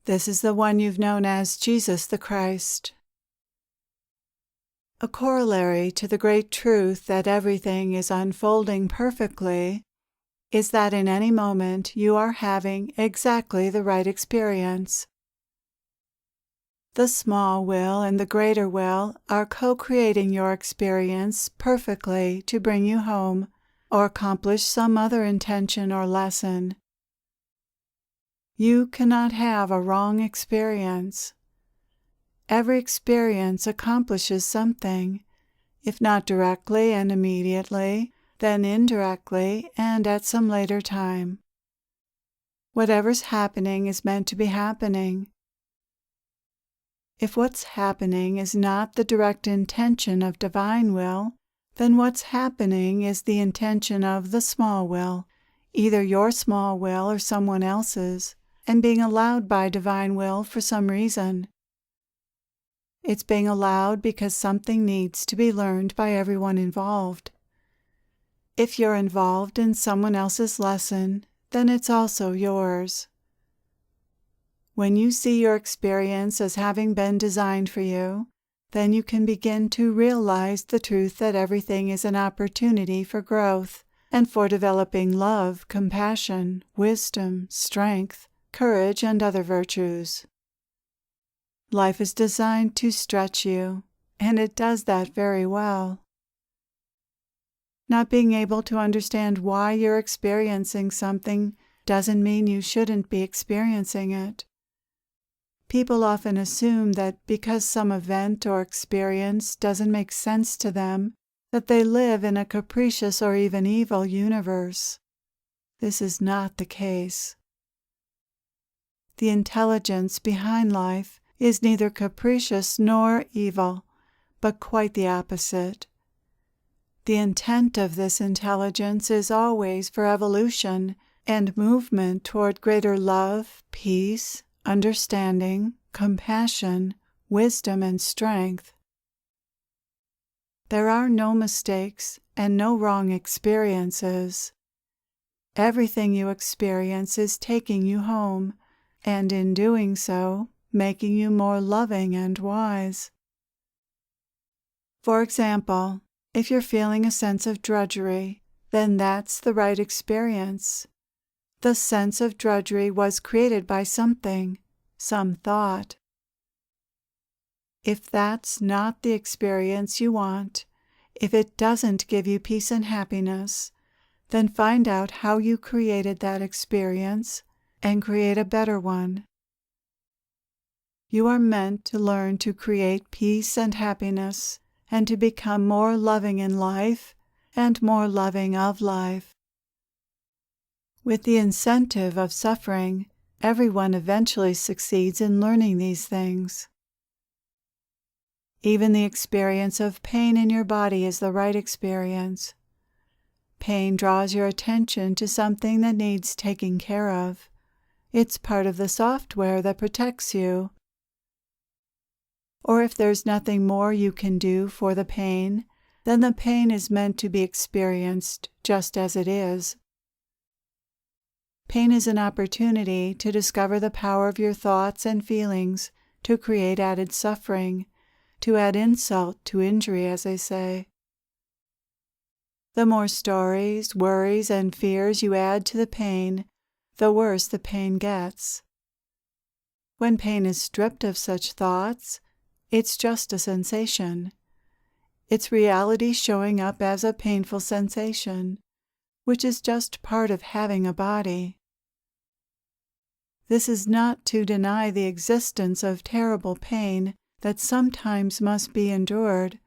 This is the one you've known as Jesus the Christ. A corollary to the great truth that everything is unfolding perfectly is that in any moment you are having exactly the right experience. The small will and the greater will are co-creating your experience perfectly to bring you home or accomplish some other intention or lesson. You cannot have a wrong experience. Every experience accomplishes something, if not directly and immediately, then indirectly and at some later time. Whatever's happening is meant to be happening. If what's happening is not the direct intention of divine will, then what's happening is the intention of the small will, either your small will or someone else's, and being allowed by divine will for some reason. It's being allowed because something needs to be learned by everyone involved. If you're involved in someone else's lesson, then it's also yours. When you see your experience as having been designed for you, then you can begin to realize the truth that everything is an opportunity for growth and for developing love, compassion, wisdom, strength, courage, and other virtues. Life is designed to stretch you, and it does that very well. Not being able to understand why you're experiencing something doesn't mean you shouldn't be experiencing it. People often assume that because some event or experience doesn't make sense to them, that they live in a capricious or even evil universe. This is not the case. The intelligence behind life is neither capricious nor evil, but quite the opposite. The intent of this intelligence is always for evolution and movement toward greater love, peace, understanding, compassion, wisdom, and strength. There are no mistakes and no wrong experiences. Everything you experience is taking you home, and in doing so, making you more loving and wise. For example, if you're feeling a sense of drudgery, then that's the right experience. The sense of drudgery was created by something, some thought. If that's not the experience you want, if it doesn't give you peace and happiness, then find out how you created that experience and create a better one. You are meant to learn to create peace and happiness and to become more loving in life and more loving of life. With the incentive of suffering, everyone eventually succeeds in learning these things. Even the experience of pain in your body is the right experience. Pain draws your attention to something that needs taking care of. It's part of the software that protects you. Or if there's nothing more you can do for the pain, then the pain is meant to be experienced just as it is. Pain is an opportunity to discover the power of your thoughts and feelings to create added suffering, to add insult to injury, as they say. The more stories, worries, and fears you add to the pain, the worse the pain gets. When pain is stripped of such thoughts, it's just a sensation. It's reality showing up as a painful sensation, which is just part of having a body. This is not to deny the existence of terrible pain that sometimes must be endured,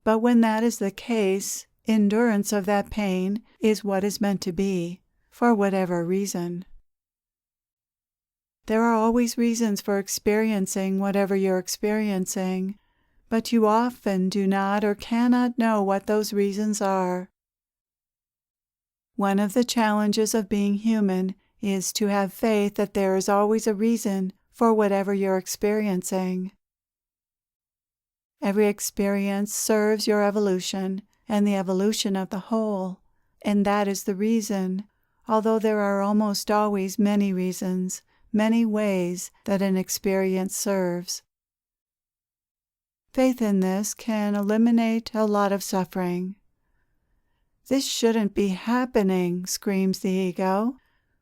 but when that is the case, endurance of that pain is what is meant to be, for whatever reason. There are always reasons for experiencing whatever you're experiencing, but you often do not or cannot know what those reasons are. One of the challenges of being human is to have faith that there is always a reason for whatever you're experiencing. Every experience serves your evolution and the evolution of the whole, and that is the reason, although there are almost always many reasons, many ways that an experience serves. Faith in this can eliminate a lot of suffering. "This shouldn't be happening," screams the ego.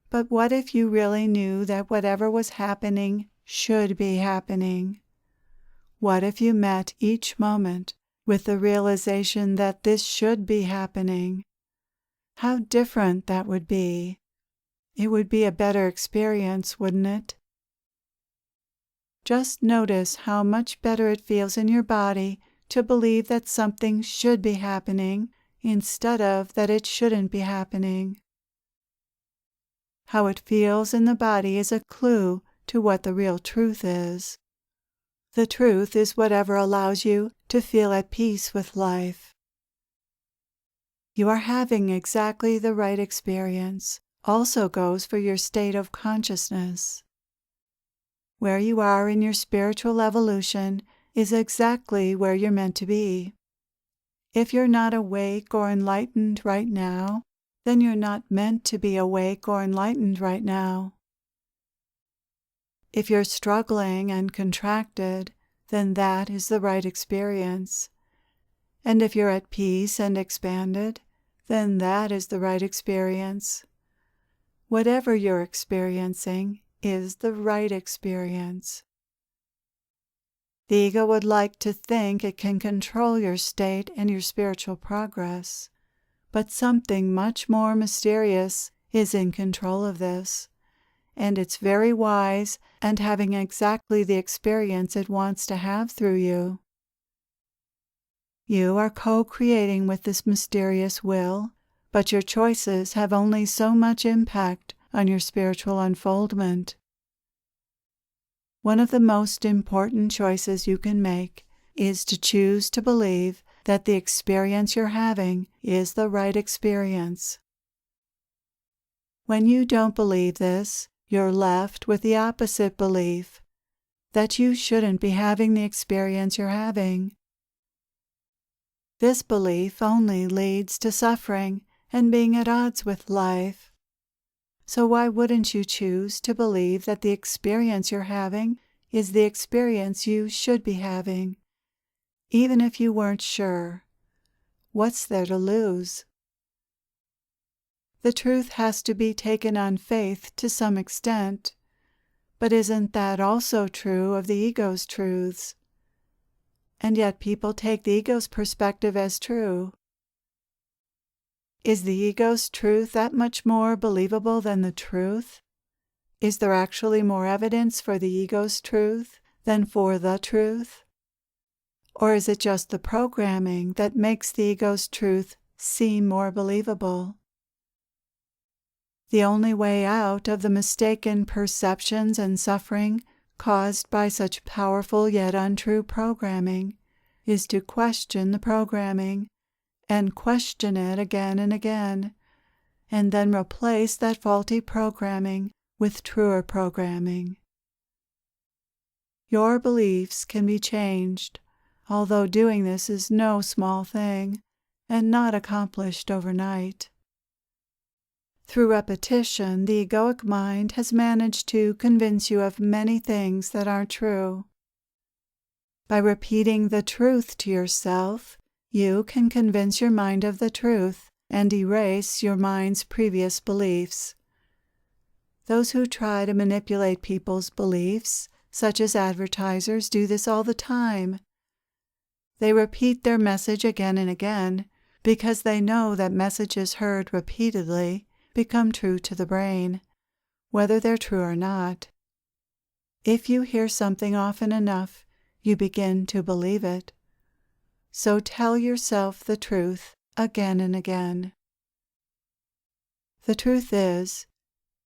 But what if you really knew that whatever was happening should be happening? What if you met each moment with the realization that this should be happening? How different that would be. It would be a better experience, wouldn't it? Just notice how much better it feels in your body to believe that something should be happening instead of that it shouldn't be happening. How it feels in the body is a clue to what the real truth is. The truth is whatever allows you to feel at peace with life. You are having exactly the right experience also goes for your state of consciousness. Where you are in your spiritual evolution is exactly where you're meant to be. If you're not awake or enlightened right now, then you're not meant to be awake or enlightened right now. If you're struggling and contracted, then that is the right experience. And if you're at peace and expanded, then that is the right experience. Whatever you're experiencing is the right experience. The ego would like to think it can control your state and your spiritual progress, but something much more mysterious is in control of this, and it's very wise and having exactly the experience it wants to have through you. You are co-creating with this mysterious will, but your choices have only so much impact on your spiritual unfoldment. One of the most important choices you can make is to choose to believe that the experience you're having is the right experience. When you don't believe this, you're left with the opposite belief, that you shouldn't be having the experience you're having. This belief only leads to suffering and being at odds with life. So why wouldn't you choose to believe that the experience you're having is the experience you should be having, even if you weren't sure? What's there to lose? The truth has to be taken on faith to some extent, but isn't that also true of the ego's truths? And yet people take the ego's perspective as true. Is the ego's truth that much more believable than the truth? Is there actually more evidence for the ego's truth than for the truth? Or is it just the programming that makes the ego's truth seem more believable? The only way out of the mistaken perceptions and suffering caused by such powerful yet untrue programming is to question the programming and question it again and again, and then replace that faulty programming with truer programming. Your beliefs can be changed, although doing this is no small thing and not accomplished overnight. Through repetition, the egoic mind has managed to convince you of many things that aren't true. By repeating the truth to yourself, you can convince your mind of the truth and erase your mind's previous beliefs. Those who try to manipulate people's beliefs, such as advertisers, do this all the time. They repeat their message again and again because they know that messages heard repeatedly become true to the brain, whether they're true or not. If you hear something often enough, you begin to believe it. So tell yourself the truth again and again. The truth is,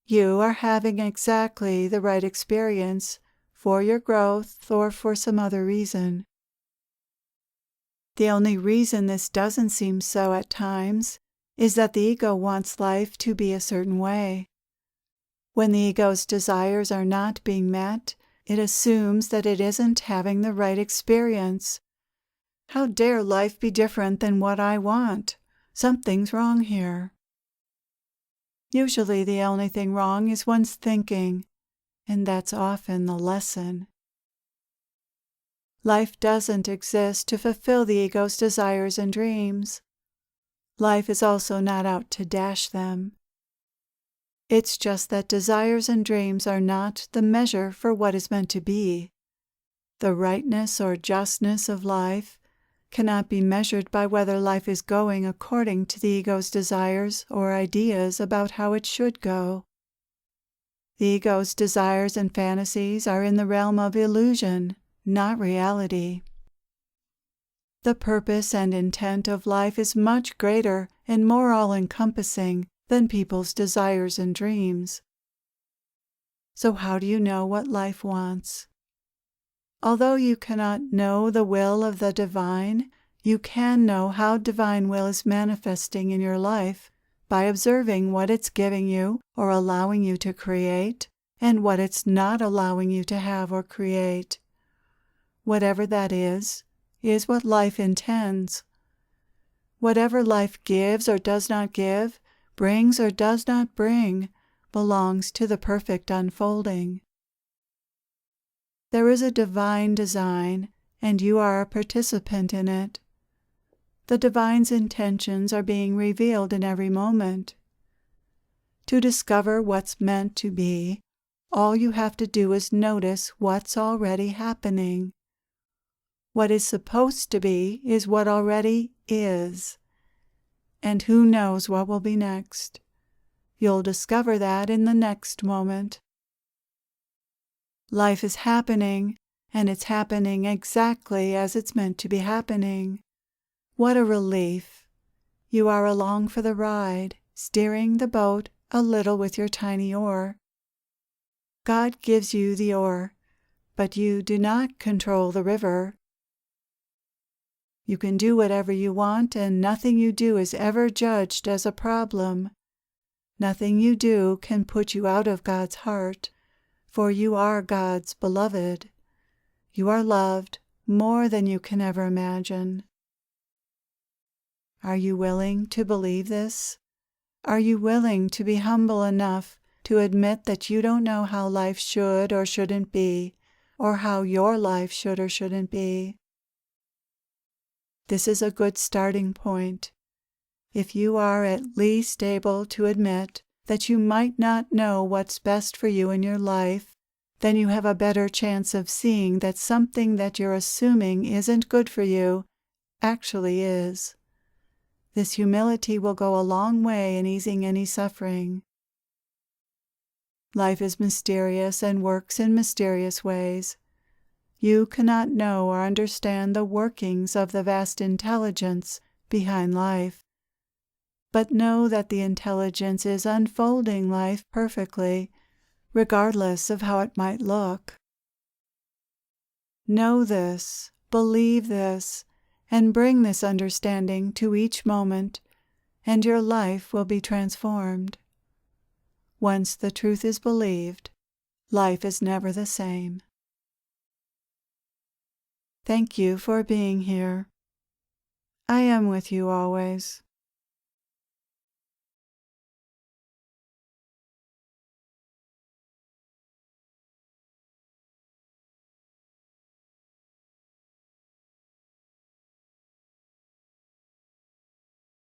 you are having exactly the right experience for your growth or for some other reason. The only reason this doesn't seem so at times is that the ego wants life to be a certain way. When the ego's desires are not being met, it assumes that it isn't having the right experience. How dare life be different than what I want? Something's wrong here. Usually the only thing wrong is one's thinking. and that's often the lesson. Life doesn't exist to fulfill the ego's desires and dreams. Life is also not out to dash them. It's just that desires and dreams are not the measure for what is meant to be. The rightness or justness of life cannot be measured by whether life is going according to the ego's desires or ideas about how it should go. The ego's desires and fantasies are in the realm of illusion, not reality. The purpose and intent of life is much greater and more all-encompassing than people's desires and dreams. So how do you know what life wants? Although you cannot know the will of the divine, you can know how divine will is manifesting in your life by observing what it's giving you or allowing you to create, and what it's not allowing you to have or create. Whatever that is what life intends. Whatever life gives or does not give, brings or does not bring, belongs to the perfect unfolding. There is a divine design, and you are a participant in it. The divine's intentions are being revealed in every moment. To discover what's meant to be, all you have to do is notice what's already happening. What is supposed to be is what already is. And who knows what will be next? You'll discover that in the next moment. Life is happening, and it's happening exactly as it's meant to be happening. What a relief! You are along for the ride, steering the boat a little with your tiny oar. God gives you the oar, but you do not control the river. You can do whatever you want, and nothing you do is ever judged as a problem. Nothing you do can put you out of God's heart, for you are God's beloved. You are loved more than you can ever imagine. Are you willing to believe this? Are you willing to be humble enough to admit that you don't know how life should or shouldn't be, or how your life should or shouldn't be? This is a good starting point. If you are at least able to admit that you might not know what's best for you in your life, then you have a better chance of seeing that something that you're assuming isn't good for you actually is. This humility will go a long way in easing any suffering. Life is mysterious and works in mysterious ways. You cannot know or understand the workings of the vast intelligence behind life, but know that the intelligence is unfolding life perfectly, regardless of how it might look. Know this, believe this, and bring this understanding to each moment, and your life will be transformed. Once the truth is believed, life is never the same. Thank you for being here. I am with you always.